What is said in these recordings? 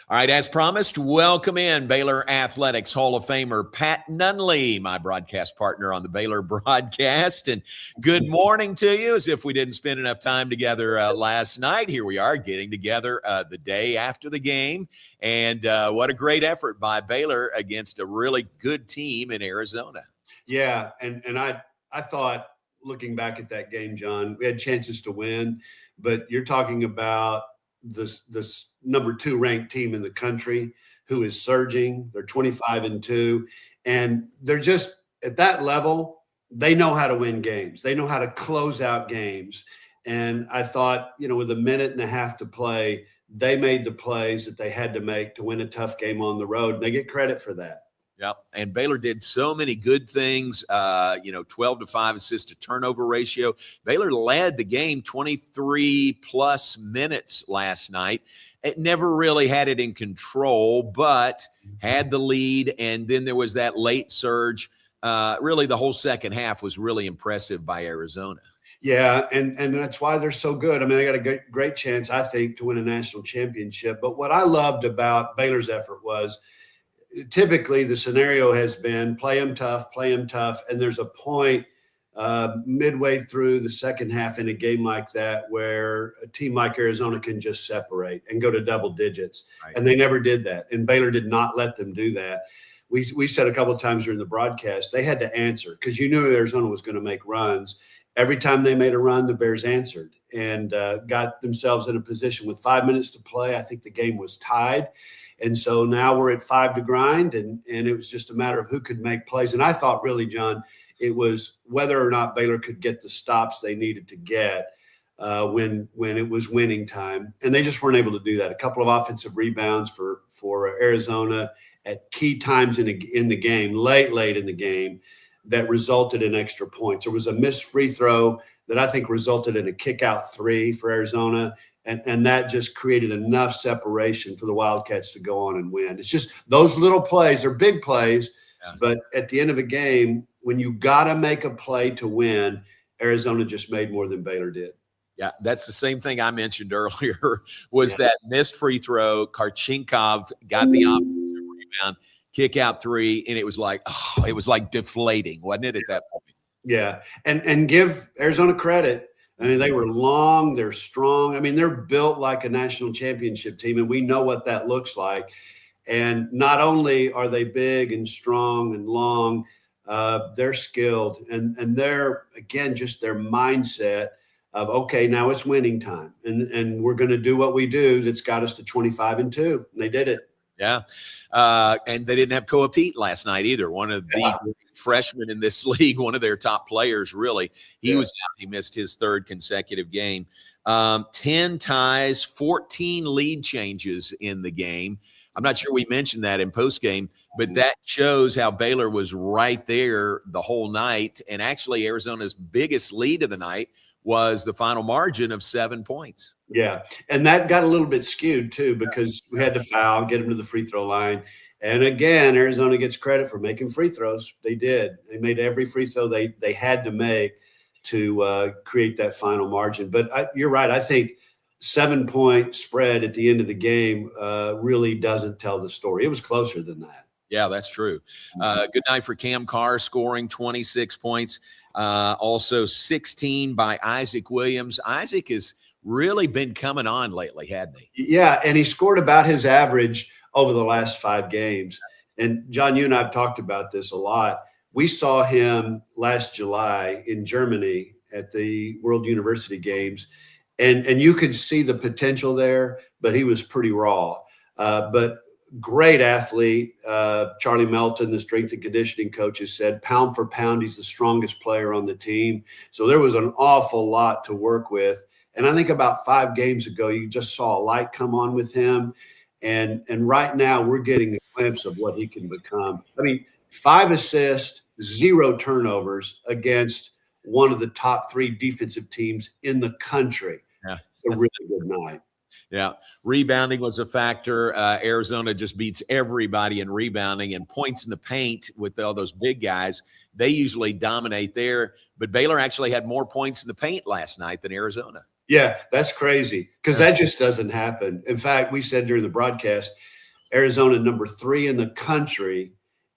All right, as promised, welcome in Baylor Athletics Hall of Famer Pat Nunley, my broadcast partner on the Baylor broadcast. And good morning to you. As if we didn't spend enough time together last night, here we are getting together the day after the game. And what a great effort by Baylor against a really good team in Arizona. Yeah, and I thought, looking back at that game, John, we had chances to win, but you're talking about this number 2 ranked team in the country who is surging. They're 25-2, and they're just at that level. They know how to win games. They know how to close out games. And I thought, with a minute and a half to play, they made the plays that they had to make to win a tough game on the road. And they get credit for that. Yep. And Baylor did so many good things, 12-5 assist to turnover ratio. Baylor led the game 23 plus minutes last night. It never really had it in control, but had the lead. And then there was that late surge. Really, the whole second half was really impressive by Arizona. Yeah, and that's why they're so good. I mean, they got a great chance, I think, to win a national championship. But what I loved about Baylor's effort was, typically the scenario has been play them tough, and there's a point midway through the second half in a game like that where a team like Arizona can just separate and go to double digits. Right. And they never did that, and Baylor did not let them do that. We said a couple of times during the broadcast, they had to answer because you knew Arizona was going to make runs. Every time they made a run, the Bears answered and got themselves in a position with 5 minutes to play. I think the game was tied. And so now we're at 5 to grind, and it was just a matter of who could make plays. And I thought, really, John, it was whether or not Baylor could get the stops they needed to get when it was winning time. And they just weren't able to do that. A couple of offensive rebounds for Arizona at key times in the game, late in the game, that resulted in extra points. There was a missed free throw that I think resulted in a kick-out 3 for Arizona. And that just created enough separation for the Wildcats to go on and win. It's just those little plays are big plays, but at the end of a game, when you got to make a play to win, Arizona just made more than Baylor did. Yeah, that's the same thing I mentioned earlier was that missed free throw. Karchinkov got the offensive rebound, kick out 3, and it was like deflating, wasn't it, at that point? Yeah, and give Arizona credit. I mean, they were long, they're strong. I mean, they're built like a national championship team, and we know what that looks like. And not only are they big and strong and long, they're skilled. And they're, again, just their mindset of, okay, now it's winning time. And we're going to do what we do that's got us to 25-2. And they did it. Yeah. And they didn't have Koa Pete last night either. One of the freshmen in this league, one of their top players, really. He was out. He missed his 3rd consecutive game. 10 ties, 14 lead changes in the game. I'm not sure we mentioned that in postgame, but that shows how Baylor was right there the whole night. And actually, Arizona's biggest lead of the night was the final margin of 7 points. Yeah, and that got a little bit skewed too because we had to foul, get them to the free throw line. And again, Arizona gets credit for making free throws. They did. They made every free throw they had to make to create that final margin. But you're right. I think 7-point spread at the end of the game really doesn't tell the story. It was closer than that. Yeah, that's true. Good night for Cam Carr, scoring 26 points. Also 16 by Isaac Williams. Isaac has really been coming on lately, hadn't he? Yeah, and he scored about his average over the last 5 games. And, John, you and I have talked about this a lot. We saw him last July in Germany at the World University Games, and you could see the potential there, but he was pretty raw. But great athlete. Charlie Melton, the strength and conditioning coach, has said pound for pound, he's the strongest player on the team. So there was an awful lot to work with. And I think about 5 games ago, you just saw a light come on with him. And right now we're getting a glimpse of what he can become. I mean, 5 assists, 0 turnovers against one of the top 3 defensive teams in the country. Yeah. A really good night. Yeah. Rebounding was a factor. Arizona just beats everybody in rebounding and points in the paint with all those big guys. They usually dominate there, but Baylor actually had more points in the paint last night than Arizona. Yeah, that's crazy because that just doesn't happen. In fact, we said during the broadcast, Arizona number 3 in the country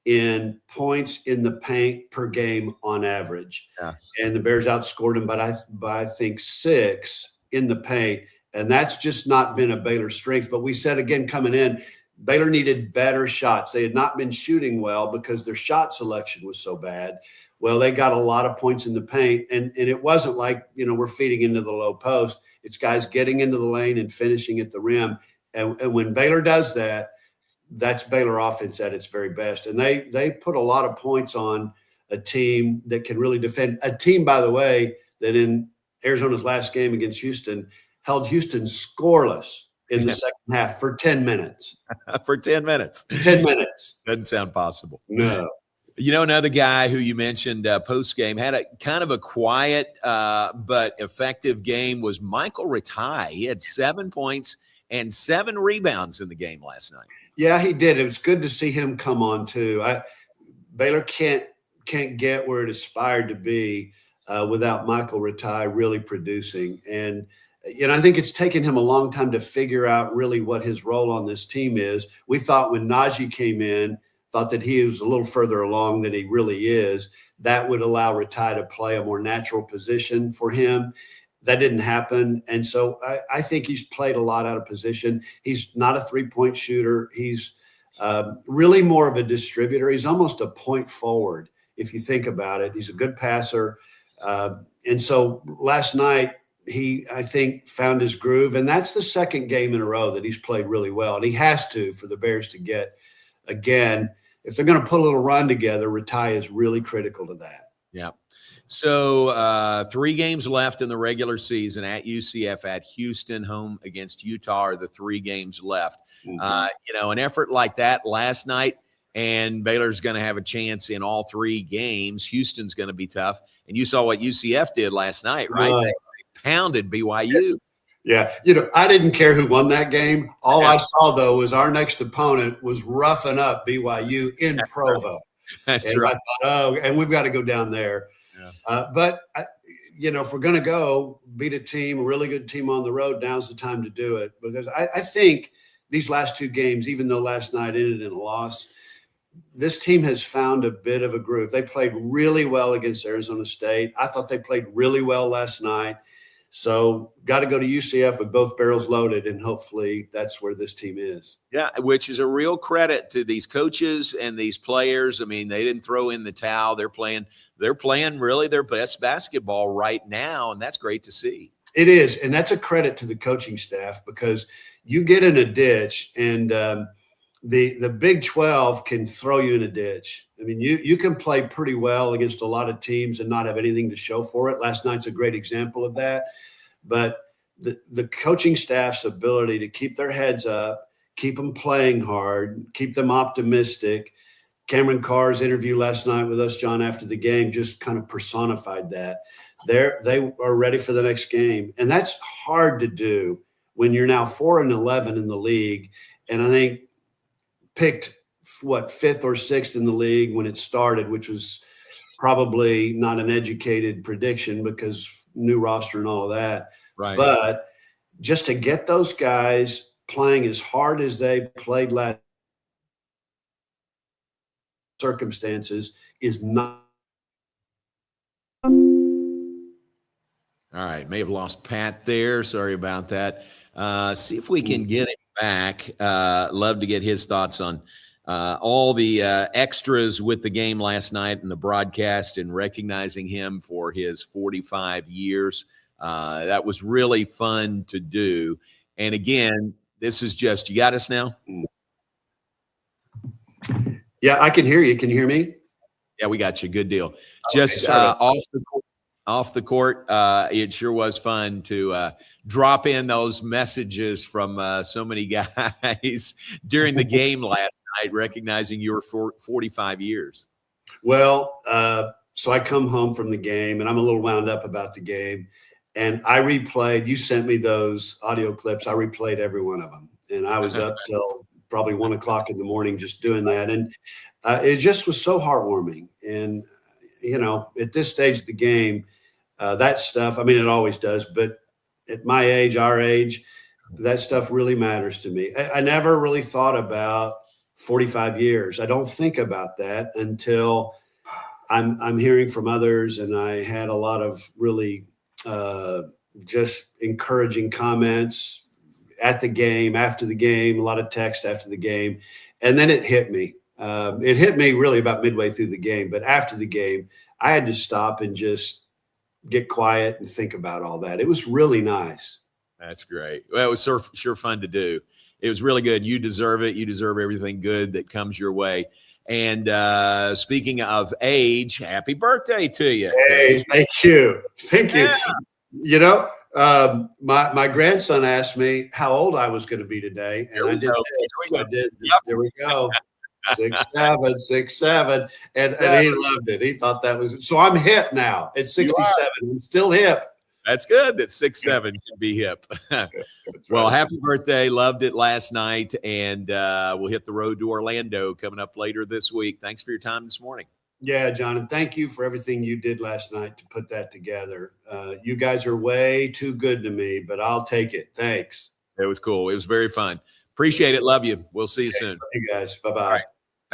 in points in the paint per game on average. Yeah. And the Bears outscored them by I think 6 in the paint. And that's just not been a Baylor strength. But we said again coming in, Baylor needed better shots. They had not been shooting well because their shot selection was so bad. Well, they got a lot of points in the paint. And it wasn't like, we're feeding into the low post. It's guys getting into the lane and finishing at the rim. And when Baylor does that, that's Baylor offense at its very best. And they put a lot of points on a team that can really defend. A team, by the way, that in Arizona's last game against Houston held Houston scoreless in the second half for 10 minutes. For 10 minutes. 10 minutes. Doesn't sound possible. No. Another guy who you mentioned post-game had a kind of a quiet but effective game was Michael Rataj. He had 7 points and 7 rebounds in the game last night. Yeah, he did. It was good to see him come on too. Baylor can't get where it aspired to be without Michael Rataj really producing. And I think it's taken him a long time to figure out really what his role on this team is. We thought when Najee came in, thought that he was a little further along than he really is. That would allow Rataj to play a more natural position for him. That didn't happen. And so I think he's played a lot out of position. He's not a three-point shooter. He's really more of a distributor. He's almost a point forward, if you think about it. He's a good passer. And so last night, he, I think, found his groove. And that's the second game in a row that he's played really well. And he has to for the Bears to get, again, if they're going to put a little run together, Rataj is really critical to that. Yeah. So 3 games left in the regular season at UCF, at Houston, home against Utah are the 3 games left. An effort like that last night, and Baylor's going to have a chance in all 3 games. Houston's going to be tough. And you saw what UCF did last night, right? They pounded BYU. Yeah. I didn't care who won that game. All I saw, though, was our next opponent was roughing up BYU in Provo. That's and right. I thought, and we've got to go down there. But if we're going to go beat a team, a really good team on the road, now's the time to do it. Because I think these last 2 games, even though last night ended in a loss, this team has found a bit of a groove. They played really well against Arizona State. I thought they played really well last night. So got to go to UCF with both barrels loaded, and hopefully that's where this team is. Yeah, which is a real credit to these coaches and these players. I mean, they didn't throw in the towel. They're playing really their best basketball right now, and that's great to see. It is, and that's a credit to the coaching staff, because you get in a ditch, and the Big 12 can throw you in a ditch. I mean, you can play pretty well against a lot of teams and not have anything to show for it. Last night's a great example of that. But the coaching staff's ability to keep their heads up, keep them playing hard, keep them optimistic. Cameron Carr's interview last night with us, John, after the game, just kind of personified that. They are ready for the next game. And that's hard to do when you're now 4-11 in the league. And I think picked, 5th or 6th in the league when it started, which was probably not an educated prediction because new roster and all of that. Right. But just to get those guys playing as hard as they played last circumstances is not. All right. May have lost Pat there. Sorry about that. See if we can get him back. Love to get his thoughts on all the extras with the game last night and the broadcast, and recognizing him for his 45 years. That was really fun to do. And again, this is just, you got us now? Yeah, I can hear you. Can you hear me? Yeah, we got you. Good deal. Okay, Just off the court, it sure was fun to drop in those messages from so many guys during the game last night, recognizing you were 45 years. Well, so I come home from the game, and I'm a little wound up about the game. And I replayed, you sent me those audio clips. I replayed every one of them. And I was up till probably 1 o'clock in the morning just doing that. And it just was so heartwarming. And, at this stage of the game, that stuff, I mean, it always does. But at my age, our age, That stuff really matters to me. I never really thought about 45 years. I don't think about that until I'm hearing from others, and I had a lot of really just encouraging comments at the game, after the game, a lot of text after the game. And then it hit me. It hit me really about midway through the game. But after the game, I had to stop and just get quiet and think about all that. It was really nice. That's great. Well, it was sure fun to do. It was really good. You deserve it. You deserve everything good that comes your way. And speaking of age, happy birthday to you. Hey, thank you. Thank you. You know, my grandson asked me how old I was going to be today, and I did. I did. Yep. There we go. 6'7", 6'7", and he loved it. He thought that was so. I'm hip now. At 67, I'm still hip. That's good. That 6'7" can be hip. Well, happy birthday. Loved it last night, and we'll hit the road to Orlando coming up later this week. Thanks for your time this morning. Yeah, John, and thank you for everything you did last night to put that together. You guys are way too good to me, but I'll take it. Thanks. It was cool. It was very fun. Appreciate it. Love you. We'll see you soon. Hey, guys. Bye-bye. All right.